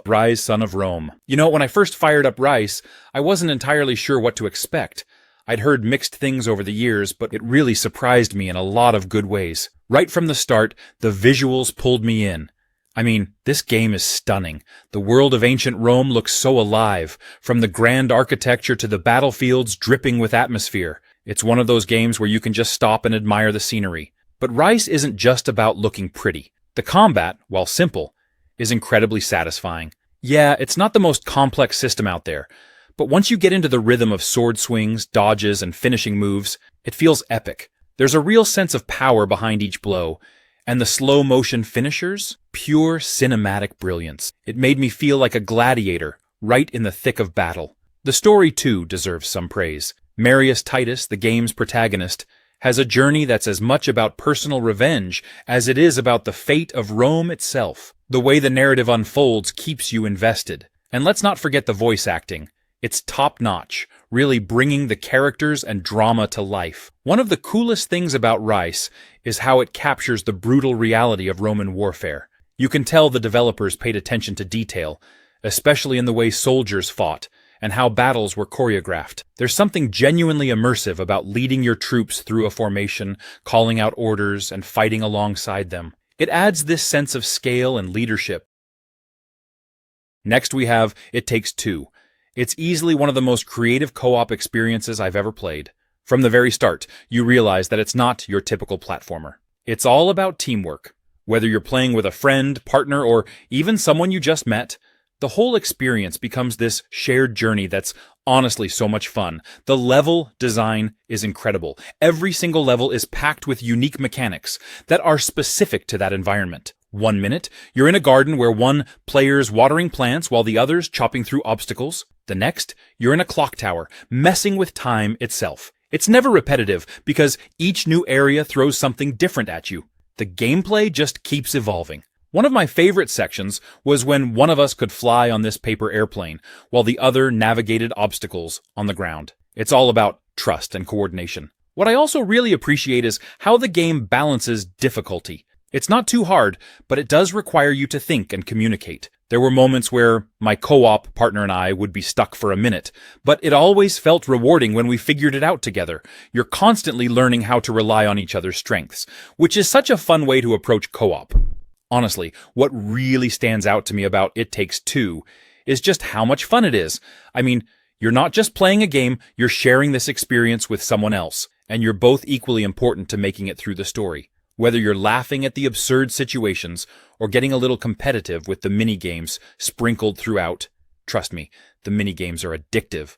Rise, Son of Rome. You know, when I first fired up Rise, I wasn't entirely sure what to expect. I'd heard mixed things over the years, but it really surprised me in a lot of good ways. Right from the start, the visuals pulled me in. I mean, this game is stunning. The world of ancient Rome looks so alive, from the grand architecture to the battlefields dripping with atmosphere. It's one of those games where you can just stop and admire the scenery. But Rise isn't just about looking pretty. The combat, while simple, is incredibly satisfying. Yeah, it's not the most complex system out there, but once you get into the rhythm of sword swings, dodges, and finishing moves, it feels epic. There's a real sense of power behind each blow, and the slow-motion finishers, pure cinematic brilliance. It made me feel like a gladiator, right in the thick of battle. The story, too, deserves some praise. Marius Titus, the game's protagonist, has a journey that's as much about personal revenge as it is about the fate of Rome itself. The way the narrative unfolds keeps you invested. And let's not forget the voice acting. It's top-notch, really bringing the characters and drama to life. One of the coolest things about Rise is how it captures the brutal reality of Roman warfare. You can tell the developers paid attention to detail, especially in the way soldiers fought, and how battles were choreographed. There's something genuinely immersive about leading your troops through a formation, calling out orders, and fighting alongside them. It adds this sense of scale and leadership. Next we have It Takes Two. It's easily one of the most creative co-op experiences I've ever played. From the very start, you realize that it's not your typical platformer. It's all about teamwork. Whether you're playing with a friend, partner, or even someone you just met, the whole experience becomes this shared journey that's honestly so much fun. The level design is incredible. Every single level is packed with unique mechanics that are specific to that environment. 1 minute, you're in a garden where one player's watering plants while the other's chopping through obstacles. The next, you're in a clock tower, messing with time itself. It's never repetitive because each new area throws something different at you. The gameplay just keeps evolving. One of my favorite sections was when one of us could fly on this paper airplane, while the other navigated obstacles on the ground. It's all about trust and coordination. What I also really appreciate is how the game balances difficulty. It's not too hard, but it does require you to think and communicate. There were moments where my co-op partner and I would be stuck for a minute, but it always felt rewarding when we figured it out together. You're constantly learning how to rely on each other's strengths, which is such a fun way to approach co-op. Honestly, what really stands out to me about It Takes Two is just how much fun it is. I mean, you're not just playing a game, you're sharing this experience with someone else, and you're both equally important to making it through the story. Whether you're laughing at the absurd situations or getting a little competitive with the mini-games sprinkled throughout, trust me, the mini-games are addictive.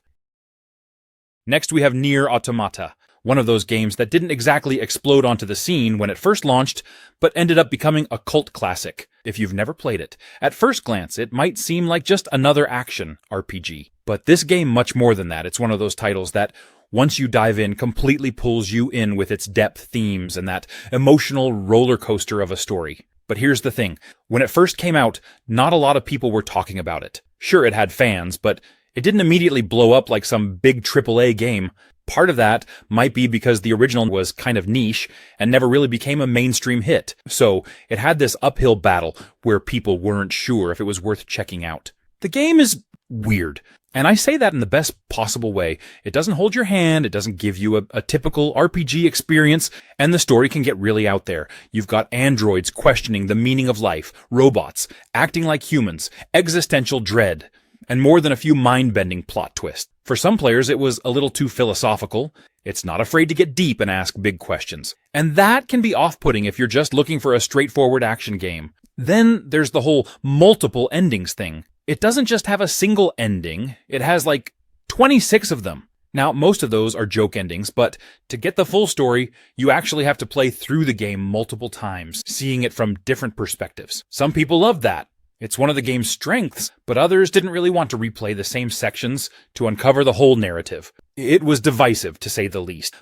Next we have Nier Automata. One of those games that didn't exactly explode onto the scene when it first launched, but ended up becoming a cult classic. If you've never played it, at first glance it might seem like just another action RPG. But this game much more than that. It's one of those titles that, once you dive in, completely pulls you in with its depth themes and that emotional roller coaster of a story. But here's the thing. When it first came out, not a lot of people were talking about it. Sure, it had fans, but it didn't immediately blow up like some big AAA game. Part of that might be because the original was kind of niche and never really became a mainstream hit. So it had this uphill battle where people weren't sure if it was worth checking out. The game is weird. And I say that in the best possible way. It doesn't hold your hand, it doesn't give you a typical RPG experience, and the story can get really out there. You've got androids questioning the meaning of life, robots acting like humans, existential dread, and more than a few mind-bending plot twists. For some players, it was a little too philosophical. It's not afraid to get deep and ask big questions. And that can be off-putting if you're just looking for a straightforward action game. Then there's the whole multiple endings thing. It doesn't just have a single ending, it has like 26 of them. Now, most of those are joke endings, but to get the full story, you actually have to play through the game multiple times, seeing it from different perspectives. Some people love that. It's one of the game's strengths, but others didn't really want to replay the same sections to uncover the whole narrative. It was divisive, to say the least.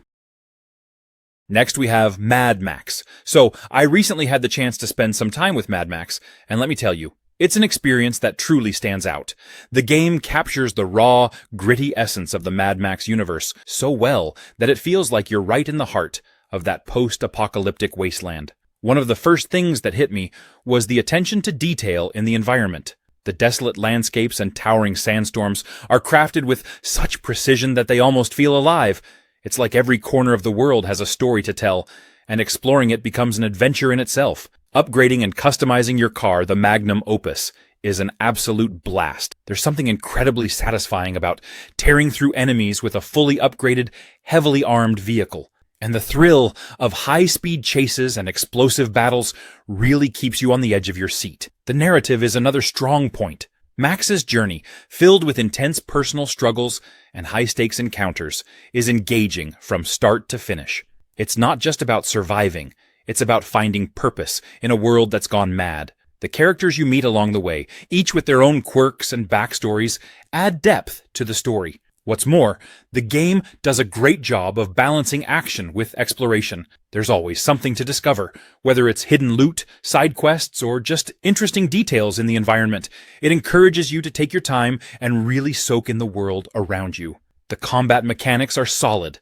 Next we have Mad Max. So, I recently had the chance to spend some time with Mad Max, and let me tell you, it's an experience that truly stands out. The game captures the raw, gritty essence of the Mad Max universe so well that it feels like you're right in the heart of that post-apocalyptic wasteland. One of the first things that hit me was the attention to detail in the environment. The desolate landscapes and towering sandstorms are crafted with such precision that they almost feel alive. It's like every corner of the world has a story to tell, and exploring it becomes an adventure in itself. Upgrading and customizing your car, the magnum opus, is an absolute blast. There's something incredibly satisfying about tearing through enemies with a fully upgraded, heavily armed vehicle. And the thrill of high-speed chases and explosive battles really keeps you on the edge of your seat. The narrative is another strong point. Max's journey, filled with intense personal struggles and high-stakes encounters, is engaging from start to finish. It's not just about surviving, it's about finding purpose in a world that's gone mad. The characters you meet along the way, each with their own quirks and backstories, add depth to the story. What's more, the game does a great job of balancing action with exploration. There's always something to discover, whether it's hidden loot, side quests, or just interesting details in the environment. It encourages you to take your time and really soak in the world around you. The combat mechanics are solid.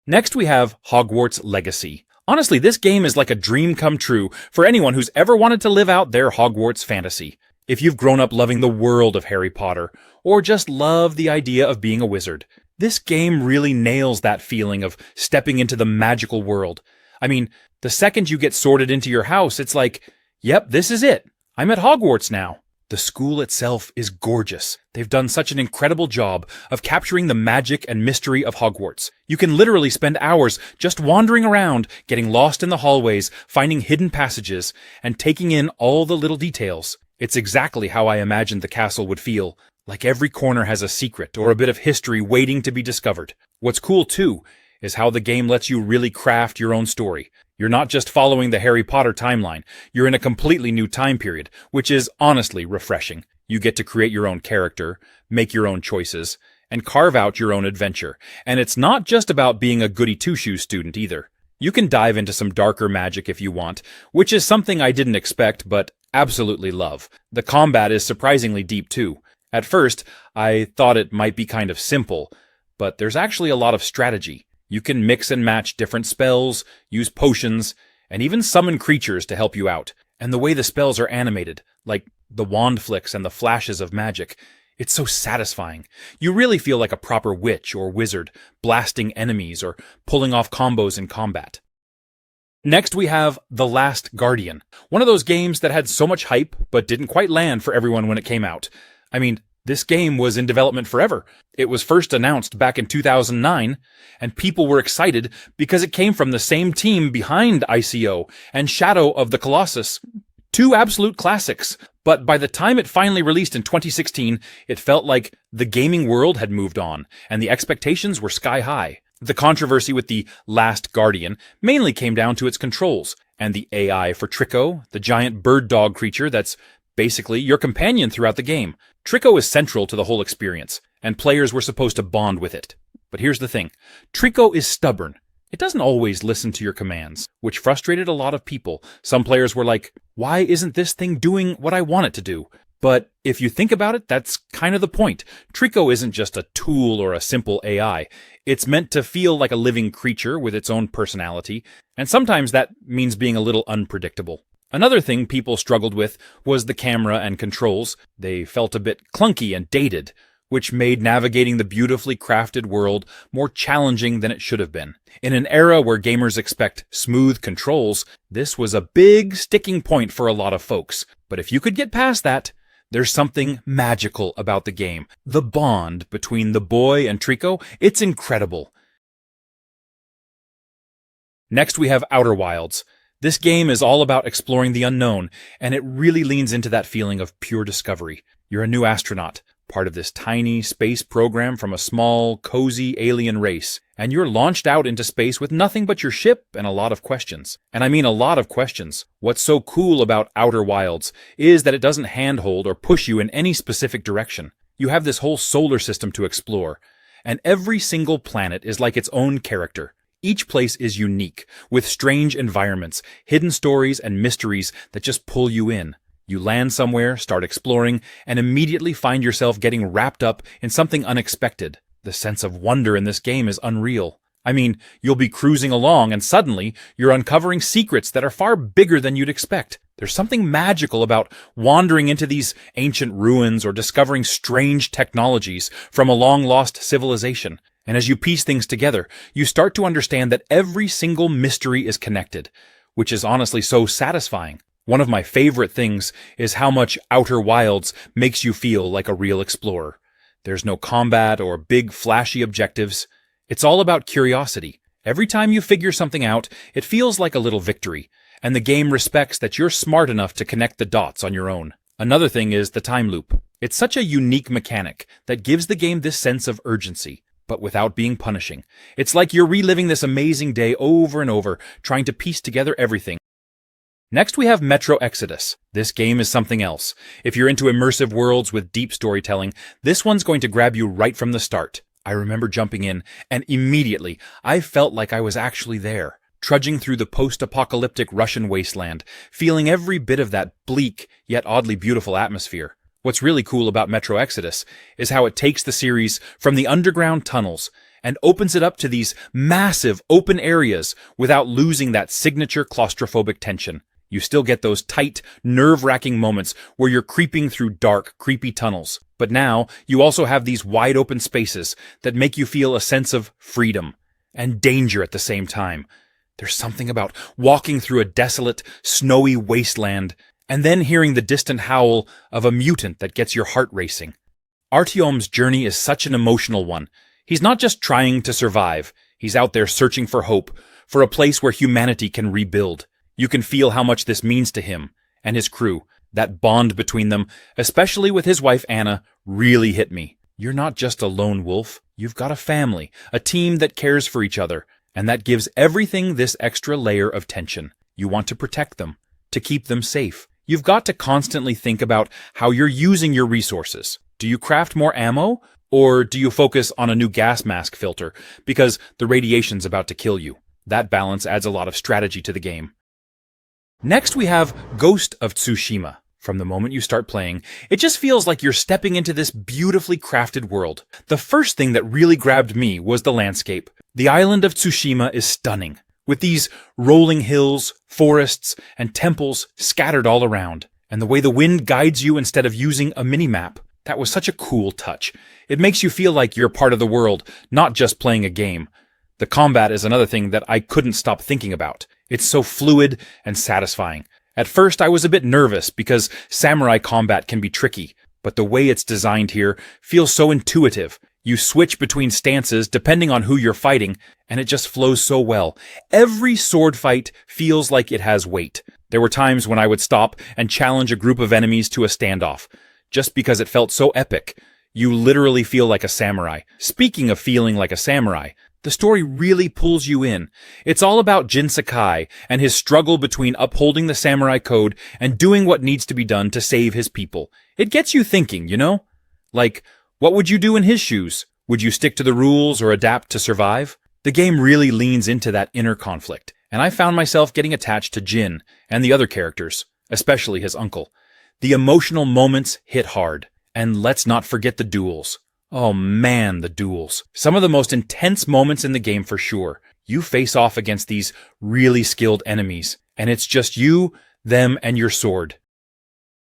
Next we have Hogwarts Legacy. Honestly, this game is like a dream come true for anyone who's ever wanted to live out their Hogwarts fantasy. If you've grown up loving the world of Harry Potter, or just love the idea of being a wizard, this game really nails that feeling of stepping into the magical world. I mean, the second you get sorted into your house, it's like, yep, this is it. I'm at Hogwarts now. The school itself is gorgeous. They've done such an incredible job of capturing the magic and mystery of Hogwarts. You can literally spend hours just wandering around, getting lost in the hallways, finding hidden passages, and taking in all the little details. It's exactly how I imagined the castle would feel, like every corner has a secret or a bit of history waiting to be discovered. What's cool too is how the game lets you really craft your own story. You're not just following the Harry Potter timeline, you're in a completely new time period, which is honestly refreshing. You get to create your own character, make your own choices, and carve out your own adventure. And it's not just about being a goody-two-shoes student either. You can dive into some darker magic if you want, which is something I didn't expect but absolutely love. The combat is surprisingly deep too. At first, I thought it might be kind of simple, but there's actually a lot of strategy. You can mix and match different spells, use potions, and even summon creatures to help you out. And the way the spells are animated, like the wand flicks and the flashes of magic, it's so satisfying. You really feel like a proper witch or wizard, blasting enemies or pulling off combos in combat. Next we have The Last Guardian, one of those games that had so much hype but didn't quite land for everyone when it came out. I mean, this game was in development forever. It was first announced back in 2009, and people were excited because it came from the same team behind ICO and Shadow of the Colossus, two absolute classics. But by the time it finally released in 2016, it felt like the gaming world had moved on, and the expectations were sky high. The controversy with The Last Guardian mainly came down to its controls, and the AI for Trico, the giant bird dog creature that's basically your companion throughout the game. Trico is central to the whole experience, and players were supposed to bond with it. But here's the thing. Trico is stubborn. It doesn't always listen to your commands, which frustrated a lot of people. Some players were like, why isn't this thing doing what I want it to do? But if you think about it, that's kind of the point. Trico isn't just a tool or a simple AI. It's meant to feel like a living creature with its own personality, and sometimes that means being a little unpredictable. Another thing people struggled with was the camera and controls. They felt a bit clunky and dated, which made navigating the beautifully crafted world more challenging than it should have been. In an era where gamers expect smooth controls, this was a big sticking point for a lot of folks. But if you could get past that, there's something magical about the game. The bond between the boy and Trico, it's incredible. Next we have Outer Wilds. This game is all about exploring the unknown, and it really leans into that feeling of pure discovery. You're a new astronaut, part of this tiny space program from a small, cozy alien race, and you're launched out into space with nothing but your ship and a lot of questions. And I mean a lot of questions. What's so cool about Outer Wilds is that it doesn't handhold or push you in any specific direction. You have this whole solar system to explore, and every single planet is like its own character. Each place is unique, with strange environments, hidden stories, and mysteries that just pull you in. You land somewhere, start exploring, and immediately find yourself getting wrapped up in something unexpected. The sense of wonder in this game is unreal. I mean, you'll be cruising along and suddenly you're uncovering secrets that are far bigger than you'd expect. There's something magical about wandering into these ancient ruins or discovering strange technologies from a long-lost civilization. And as you piece things together, you start to understand that every single mystery is connected, which is honestly so satisfying. One of my favorite things is how much Outer Wilds makes you feel like a real explorer. There's no combat or big flashy objectives. It's all about curiosity. Every time you figure something out, it feels like a little victory, and the game respects that you're smart enough to connect the dots on your own. Another thing is the time loop. It's such a unique mechanic that gives the game this sense of urgency, but without being punishing. It's like you're reliving this amazing day over and over, trying to piece together everything. Next we have Metro Exodus. This game is something else. If you're into immersive worlds with deep storytelling, this one's going to grab you right from the start. I remember jumping in, and immediately I felt like I was actually there, trudging through the post-apocalyptic Russian wasteland, feeling every bit of that bleak yet oddly beautiful atmosphere. What's really cool about Metro Exodus is how it takes the series from the underground tunnels and opens it up to these massive open areas without losing that signature claustrophobic tension. You still get those tight, nerve-wracking moments where you're creeping through dark, creepy tunnels. But now, you also have these wide-open spaces that make you feel a sense of freedom and danger at the same time. There's something about walking through a desolate, snowy wasteland and then hearing the distant howl of a mutant that gets your heart racing. Artyom's journey is such an emotional one. He's not just trying to survive. He's out there searching for hope, for a place where humanity can rebuild. You can feel how much this means to him and his crew. That bond between them, especially with his wife Anna, really hit me. You're not just a lone wolf. You've got a family, a team that cares for each other, and that gives everything this extra layer of tension. You want to protect them, to keep them safe. You've got to constantly think about how you're using your resources. Do you craft more ammo, or do you focus on a new gas mask filter because the radiation's about to kill you? That balance adds a lot of strategy to the game. Next we have Ghost of Tsushima. From the moment you start playing, it just feels like you're stepping into this beautifully crafted world. The first thing that really grabbed me was the landscape. The island of Tsushima is stunning, with these rolling hills, forests, and temples scattered all around. And the way the wind guides you instead of using a mini-map, that was such a cool touch. It makes you feel like you're part of the world, not just playing a game. The combat is another thing that I couldn't stop thinking about. It's so fluid and satisfying. At first, I was a bit nervous because samurai combat can be tricky, but the way it's designed here feels so intuitive. You switch between stances depending on who you're fighting, and it just flows so well. Every sword fight feels like it has weight. There were times when I would stop and challenge a group of enemies to a standoff, just because it felt so epic. You literally feel like a samurai. Speaking of feeling like a samurai, the story really pulls you in. It's all about Jin Sakai and his struggle between upholding the samurai code and doing what needs to be done to save his people. It gets you thinking, you know? Like, what would you do in his shoes? Would you stick to the rules or adapt to survive? The game really leans into that inner conflict, and I found myself getting attached to Jin and the other characters, especially his uncle. The emotional moments hit hard. And let's not forget the duels. Oh man, the duels. Some of the most intense moments in the game for sure. You face off against these really skilled enemies, and it's just you, them, and your sword.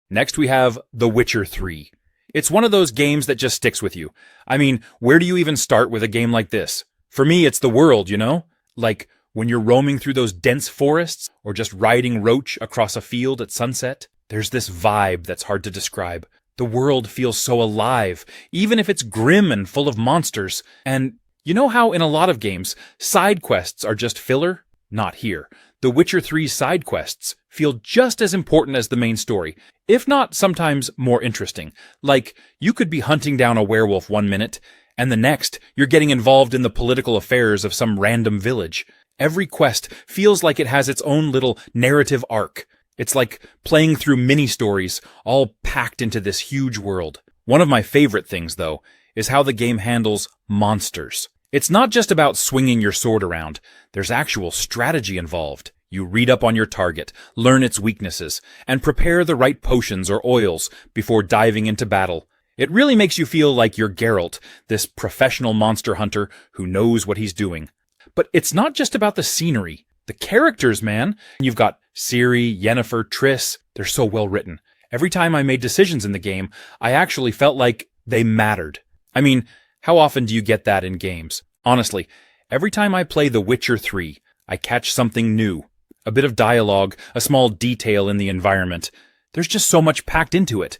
Next we have The Witcher 3. It's one of those games that just sticks with you. I mean, where do you even start with a game like this? For me, it's the world, you know? Like, when you're roaming through those dense forests, or just riding Roach across a field at sunset, there's this vibe that's hard to describe. The world feels so alive, even if it's grim and full of monsters. And you know how in a lot of games, side quests are just filler? Not here. The Witcher 3's side quests feel just as important as the main story, if not sometimes more interesting. Like, you could be hunting down a werewolf one minute, and the next, you're getting involved in the political affairs of some random village. Every quest feels like it has its own little narrative arc. It's like playing through mini-stories, all packed into this huge world. One of my favorite things, though, is how the game handles monsters. It's not just about swinging your sword around. There's actual strategy involved. You read up on your target, learn its weaknesses, and prepare the right potions or oils before diving into battle. It really makes you feel like you're Geralt, this professional monster hunter who knows what he's doing. But it's not just about the scenery. The characters, man. You've got Ciri, Yennefer, Triss, they're so well written. Every time I made decisions in the game, I actually felt like they mattered. I mean, how often do you get that in games? Honestly, every time I play The Witcher 3, I catch something new. A bit of dialogue, a small detail in the environment. There's just so much packed into it.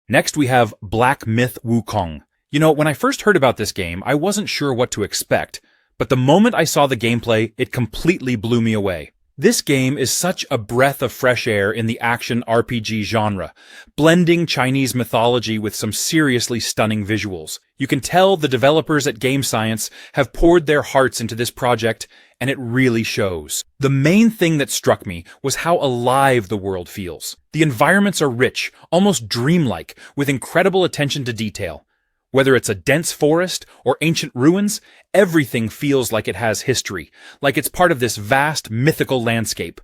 Next we have Black Myth Wukong. You know, when I first heard about this game, I wasn't sure what to expect, but the moment I saw the gameplay, it completely blew me away. This game is such a breath of fresh air in the action RPG genre, blending Chinese mythology with some seriously stunning visuals. You can tell the developers at Game Science have poured their hearts into this project, and it really shows. The main thing that struck me was how alive the world feels. The environments are rich, almost dreamlike, with incredible attention to detail. Whether it's a dense forest or ancient ruins, everything feels like it has history, like it's part of this vast, mythical landscape.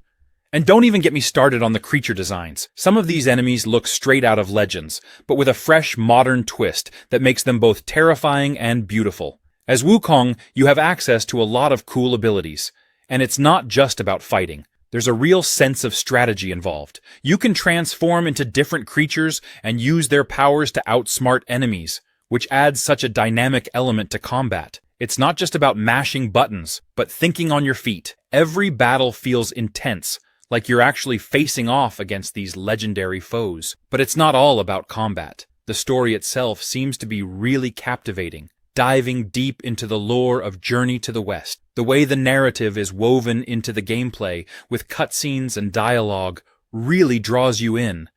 And don't even get me started on the creature designs. Some of these enemies look straight out of Legends, but with a fresh, modern twist that makes them both terrifying and beautiful. As Wukong, you have access to a lot of cool abilities, and it's not just about fighting. There's a real sense of strategy involved. You can transform into different creatures and use their powers to outsmart enemies, which adds such a dynamic element to combat. It's not just about mashing buttons, but thinking on your feet. Every battle feels intense, like you're actually facing off against these legendary foes. But it's not all about combat. The story itself seems to be really captivating, diving deep into the lore of Journey to the West. The way the narrative is woven into the gameplay, with cutscenes and dialogue, really draws you in.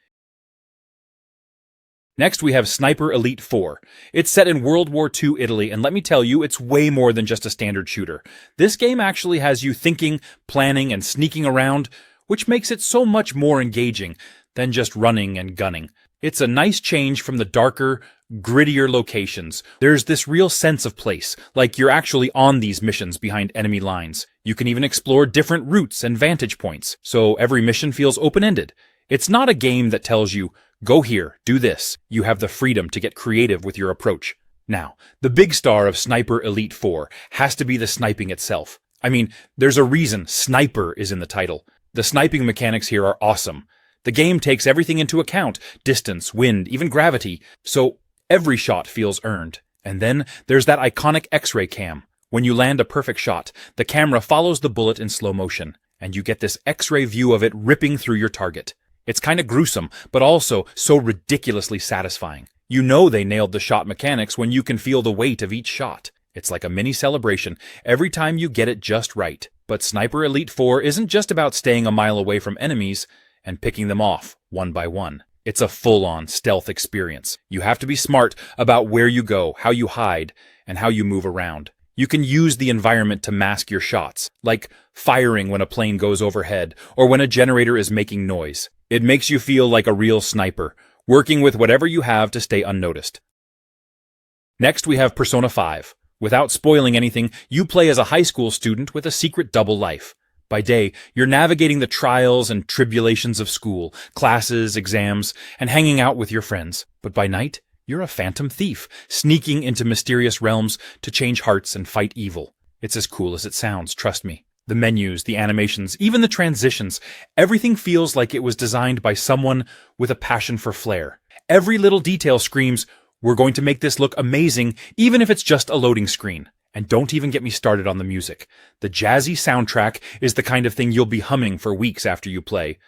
Next, we have Sniper Elite 4. It's set in World War II Italy, and let me tell you, it's way more than just a standard shooter. This game actually has you thinking, planning, and sneaking around, which makes it so much more engaging than just running and gunning. It's a nice change from the darker, grittier locations. There's this real sense of place, like you're actually on these missions behind enemy lines. You can even explore different routes and vantage points, so every mission feels open-ended. It's not a game that tells you, go here, do this. You have the freedom to get creative with your approach. Now, the big star of Sniper Elite 4 has to be the sniping itself. I mean, there's a reason Sniper is in the title. The sniping mechanics here are awesome. The game takes everything into account, distance, wind, even gravity, so every shot feels earned. And then there's that iconic X-ray cam. When you land a perfect shot, the camera follows the bullet in slow motion, and you get this X-ray view of it ripping through your target. It's kind of gruesome, but also so ridiculously satisfying. You know they nailed the shot mechanics when you can feel the weight of each shot. It's like a mini celebration every time you get it just right. But Sniper Elite 4 isn't just about staying a mile away from enemies and picking them off one by one. It's a full-on stealth experience. You have to be smart about where you go, how you hide, and how you move around. You can use the environment to mask your shots, like firing when a plane goes overhead or when a generator is making noise. It makes you feel like a real sniper, working with whatever you have to stay unnoticed. Next, we have Persona 5. Without spoiling anything, you play as a high school student with a secret double life. By day, you're navigating the trials and tribulations of school, classes, exams, and hanging out with your friends. But by night, you're a phantom thief, sneaking into mysterious realms to change hearts and fight evil. It's as cool as it sounds, trust me. The menus, the animations, even the transitions, everything feels like it was designed by someone with a passion for flair. Every little detail screams, we're going to make this look amazing, even if it's just a loading screen. And don't even get me started on the music. The jazzy soundtrack is the kind of thing you'll be humming for weeks after you play.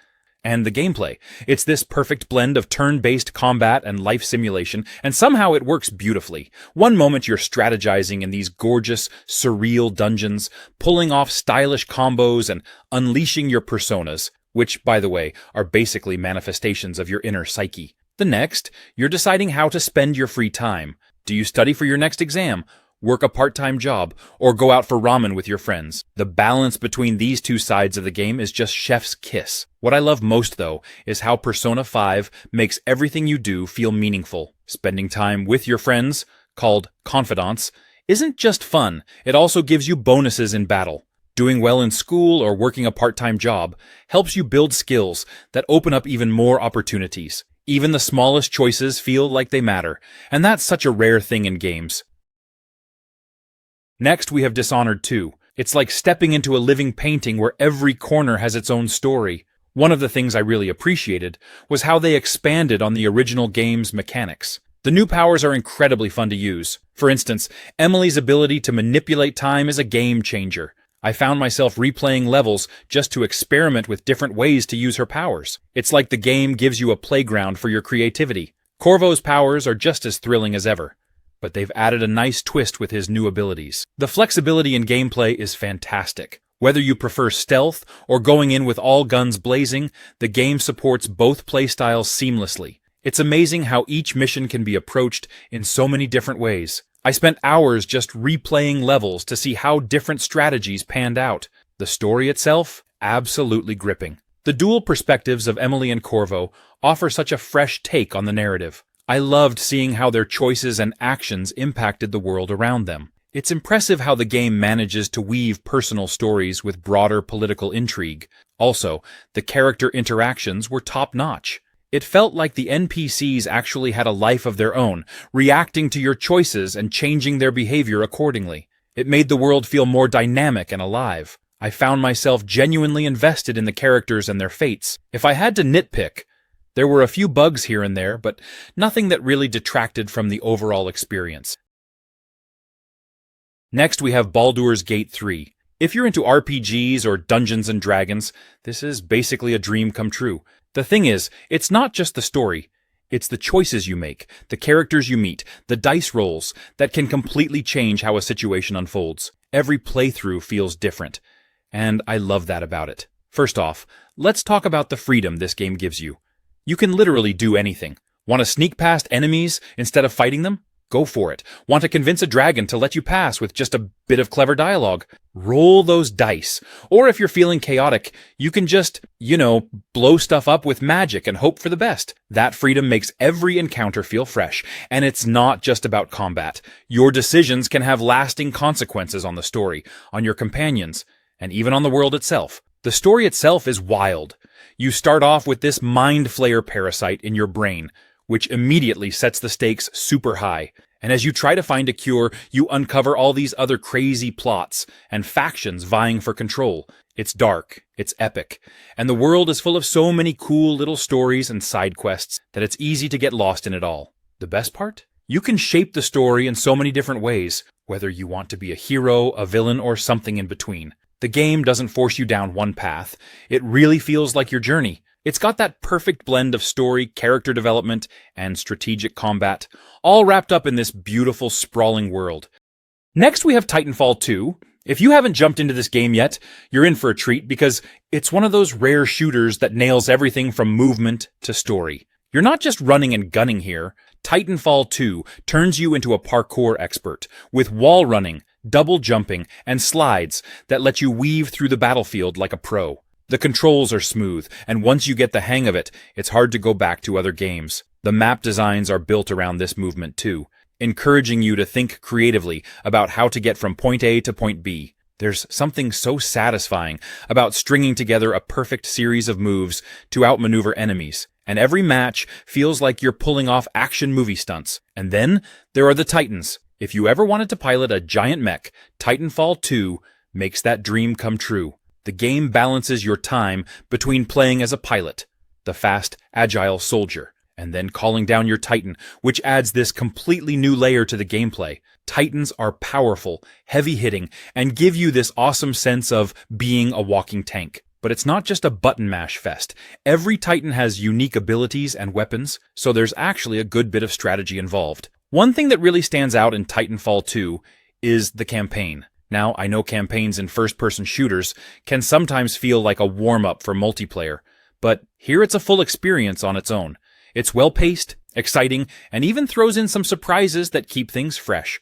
And the gameplay. It's this perfect blend of turn-based combat and life simulation, and somehow it works beautifully. One moment you're strategizing in these gorgeous, surreal dungeons, pulling off stylish combos and unleashing your personas, which, by the way, are basically manifestations of your inner psyche. The next, you're deciding how to spend your free time. Do you study for your next exam? Work a part-time job, or go out for ramen with your friends? The balance between these two sides of the game is just chef's kiss. What I love most, though, is how Persona 5 makes everything you do feel meaningful. Spending time with your friends, called confidants, isn't just fun, it also gives you bonuses in battle. Doing well in school or working a part-time job helps you build skills that open up even more opportunities. Even the smallest choices feel like they matter, and that's such a rare thing in games. Next, we have Dishonored 2. It's like stepping into a living painting where every corner has its own story. One of the things I really appreciated was how they expanded on the original game's mechanics. The new powers are incredibly fun to use. For instance, Emily's ability to manipulate time is a game changer. I found myself replaying levels just to experiment with different ways to use her powers. It's like the game gives you a playground for your creativity. Corvo's powers are just as thrilling as ever, but they've added a nice twist with his new abilities. The flexibility in gameplay is fantastic. Whether you prefer stealth or going in with all guns blazing, the game supports both playstyles seamlessly. It's amazing how each mission can be approached in so many different ways. I spent hours just replaying levels to see how different strategies panned out. The story itself, absolutely gripping. The dual perspectives of Emily and Corvo offer such a fresh take on the narrative. I loved seeing how their choices and actions impacted the world around them. It's impressive how the game manages to weave personal stories with broader political intrigue. Also, the character interactions were top-notch. It felt like the NPCs actually had a life of their own, reacting to your choices and changing their behavior accordingly. It made the world feel more dynamic and alive. I found myself genuinely invested in the characters and their fates. If I had to nitpick, there were a few bugs here and there, but nothing that really detracted from the overall experience. Next, we have Baldur's Gate 3. If you're into RPGs or Dungeons & Dragons, this is basically a dream come true. The thing is, it's not just the story. It's the choices you make, the characters you meet, the dice rolls that can completely change how a situation unfolds. Every playthrough feels different, and I love that about it. First off, let's talk about the freedom this game gives you. You can literally do anything. Want to sneak past enemies instead of fighting them? Go for it. Want to convince a dragon to let you pass with just a bit of clever dialogue? Roll those dice. Or if you're feeling chaotic, you can just, blow stuff up with magic and hope for the best. That freedom makes every encounter feel fresh, and it's not just about combat. Your decisions can have lasting consequences on the story, on your companions, and even on the world itself. The story itself is wild. You start off with this mind flayer parasite in your brain, which immediately sets the stakes super high. And as you try to find a cure, you uncover all these other crazy plots and factions vying for control. It's dark, it's epic, and the world is full of so many cool little stories and side quests that it's easy to get lost in it all. The best part? You can shape the story in so many different ways, whether you want to be a hero, a villain, or something in between. The game doesn't force you down one path. It really feels like your journey. It's got that perfect blend of story, character development, and strategic combat, all wrapped up in this beautiful, sprawling world. Next, we have Titanfall 2. If you haven't jumped into this game yet, you're in for a treat because it's one of those rare shooters that nails everything from movement to story. You're not just running and gunning here. Titanfall 2 turns you into a parkour expert, with wall running, double jumping, and slides that let you weave through the battlefield like a pro. The controls are smooth, and once you get the hang of it, it's hard to go back to other games. The map designs are built around this movement too, encouraging you to think creatively about how to get from point A to point B. There's something so satisfying about stringing together a perfect series of moves to outmaneuver enemies, and every match feels like you're pulling off action movie stunts. And then there are the Titans. If you ever wanted to pilot a giant mech, Titanfall 2 makes that dream come true. The game balances your time between playing as a pilot, the fast, agile soldier, and then calling down your Titan, which adds this completely new layer to the gameplay. Titans are powerful, heavy-hitting, and give you this awesome sense of being a walking tank. But it's not just a button mash fest. Every Titan has unique abilities and weapons, so there's actually a good bit of strategy involved. One thing that really stands out in Titanfall 2 is the campaign. Now, I know campaigns in first-person shooters can sometimes feel like a warm-up for multiplayer, but here it's a full experience on its own. It's well-paced, exciting, and even throws in some surprises that keep things fresh.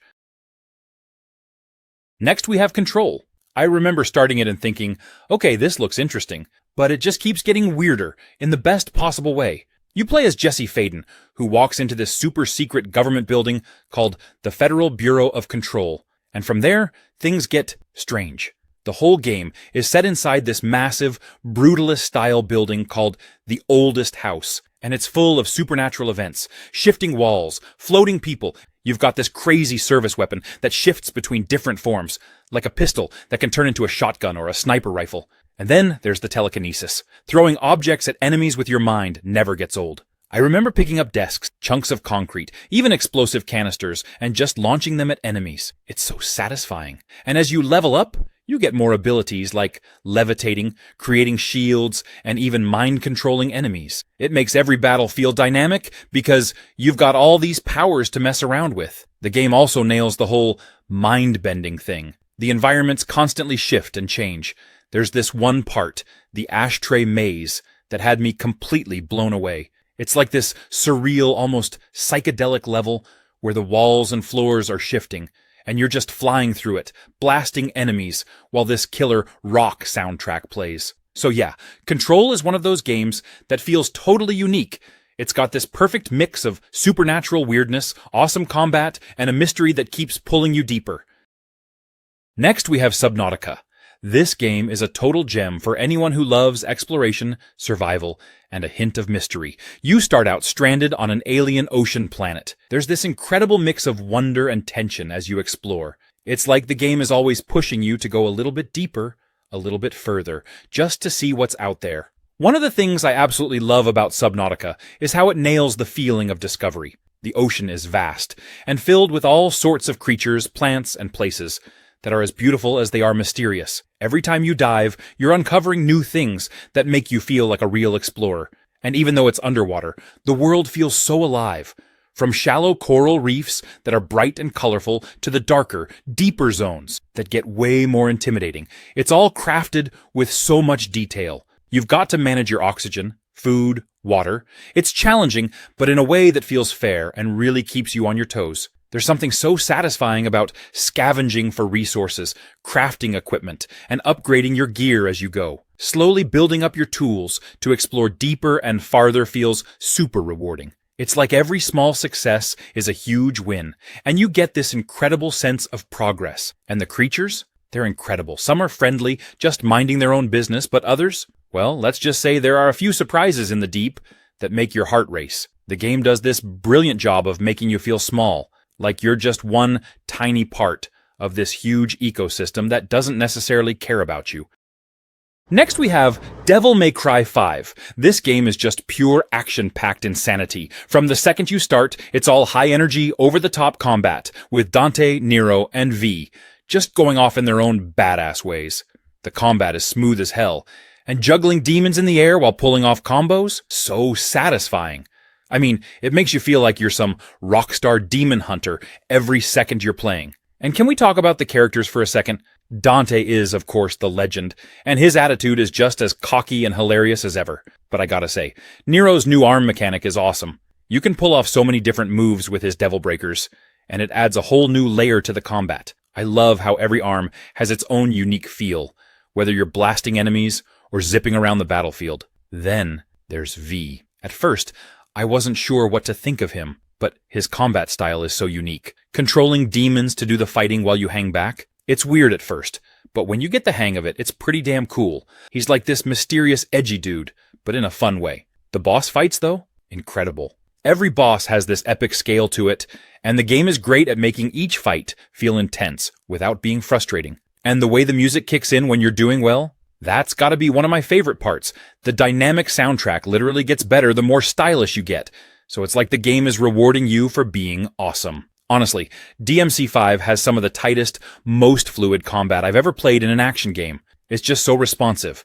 Next, we have Control. I remember starting it and thinking, okay, this looks interesting, but it just keeps getting weirder in the best possible way. You play as Jesse Faden, who walks into this super-secret government building called the Federal Bureau of Control. And from there, things get strange. The whole game is set inside this massive, brutalist-style building called the Oldest House, And it's full of supernatural events, shifting walls, floating people. You've got this crazy service weapon that shifts between different forms, like a pistol that can turn into a shotgun or a sniper rifle. And then there's the telekinesis. Throwing objects at enemies with your mind never gets old. I remember picking up desks, chunks of concrete, even explosive canisters, and just launching them at enemies. It's so satisfying. And as you level up, you get more abilities like levitating, creating shields, and even mind-controlling enemies. It makes every battle feel dynamic because you've got all these powers to mess around with. The game also nails the whole mind-bending thing. The environments constantly shift and change. There's this one part, the ashtray maze, that had me completely blown away. It's like this surreal, almost psychedelic level where the walls and floors are shifting, and you're just flying through it, blasting enemies, while this killer rock soundtrack plays. So yeah, Control is one of those games that feels totally unique. It's got this perfect mix of supernatural weirdness, awesome combat, and a mystery that keeps pulling you deeper. Next we have Subnautica. This game is a total gem for anyone who loves exploration, survival, and a hint of mystery. You start out stranded on an alien ocean planet. There's this incredible mix of wonder and tension as you explore. It's like the game is always pushing you to go a little bit deeper, a little bit further, just to see what's out there. One of the things I absolutely love about Subnautica is how it nails the feeling of discovery. The ocean is vast, and filled with all sorts of creatures, plants, and places that are as beautiful as they are mysterious. Every time you dive, you're uncovering new things that make you feel like a real explorer. And even though it's underwater, the world feels so alive. From shallow coral reefs that are bright and colorful to the darker, deeper zones that get way more intimidating. It's all crafted with so much detail. You've got to manage your oxygen, food, water. It's challenging, but in a way that feels fair and really keeps you on your toes. There's something so satisfying about scavenging for resources, crafting equipment, and upgrading your gear as you go. Slowly building up your tools to explore deeper and farther feels super rewarding. It's like every small success is a huge win, and you get this incredible sense of progress. And the creatures? They're incredible. Some are friendly, just minding their own business, but others? Well, let's just say there are a few surprises in the deep that make your heart race. The game does this brilliant job of making you feel small, like you're just one tiny part of this huge ecosystem that doesn't necessarily care about you. Next we have Devil May Cry 5. This game is just pure action-packed insanity. From the second you start, it's all high-energy, over-the-top combat, with Dante, Nero, and V just going off in their own badass ways. The combat is smooth as hell, and juggling demons in the air while pulling off combos? So satisfying. I mean, it makes you feel like you're some rockstar demon hunter every second you're playing. And can we talk about the characters for a second? Dante is, of course, the legend, and his attitude is just as cocky and hilarious as ever. But I gotta say, Nero's new arm mechanic is awesome. You can pull off so many different moves with his devil breakers, and it adds a whole new layer to the combat. I love how every arm has its own unique feel, whether you're blasting enemies or zipping around the battlefield. Then there's V. At first, I wasn't sure what to think of him, but his combat style is so unique. Controlling demons to do the fighting while you hang back? It's weird at first, but when you get the hang of it, it's pretty damn cool. He's like this mysterious, edgy dude, but in a fun way. The boss fights, though? Incredible. Every boss has this epic scale to it, and the game is great at making each fight feel intense without being frustrating. And the way the music kicks in when you're doing well? That's gotta be one of my favorite parts. The dynamic soundtrack literally gets better the more stylish you get, so it's like the game is rewarding you for being awesome. Honestly, DMC5 has some of the tightest, most fluid combat I've ever played in an action game. It's just so responsive.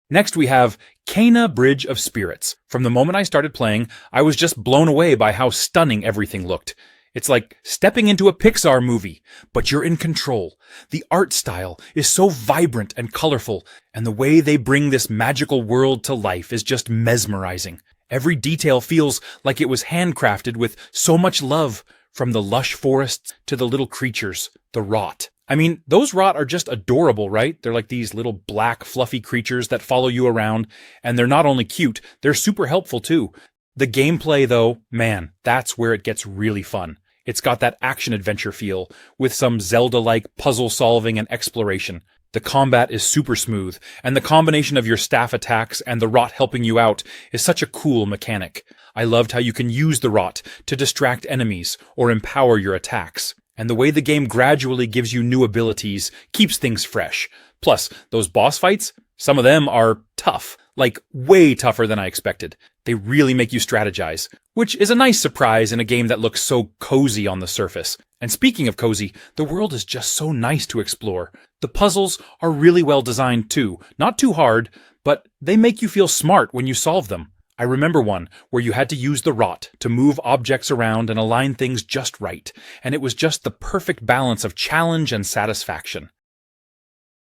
Next we have Kena Bridge of Spirits. From the moment I started playing, I was just blown away by how stunning everything looked. It's like stepping into a Pixar movie, but you're in control. The art style is so vibrant and colorful, and the way they bring this magical world to life is just mesmerizing. Every detail feels like it was handcrafted with so much love, from the lush forests to the little creatures, the rot. I mean, those rot are just adorable, right? They're like these little black, fluffy creatures that follow you around, and they're not only cute, they're super helpful too. The gameplay, though, man, that's where it gets really fun. It's got that action-adventure feel, with some Zelda-like puzzle-solving and exploration. The combat is super smooth, and the combination of your staff attacks and the rot helping you out is such a cool mechanic. I loved how you can use the rot to distract enemies or empower your attacks. And the way the game gradually gives you new abilities keeps things fresh. Plus, those boss fights, some of them are tough, like way tougher than I expected. They really make you strategize, which is a nice surprise in a game that looks so cozy on the surface. And speaking of cozy, the world is just so nice to explore. The puzzles are really well designed too, not too hard, but they make you feel smart when you solve them. I remember one where you had to use the rot to move objects around and align things just right, and it was just the perfect balance of challenge and satisfaction.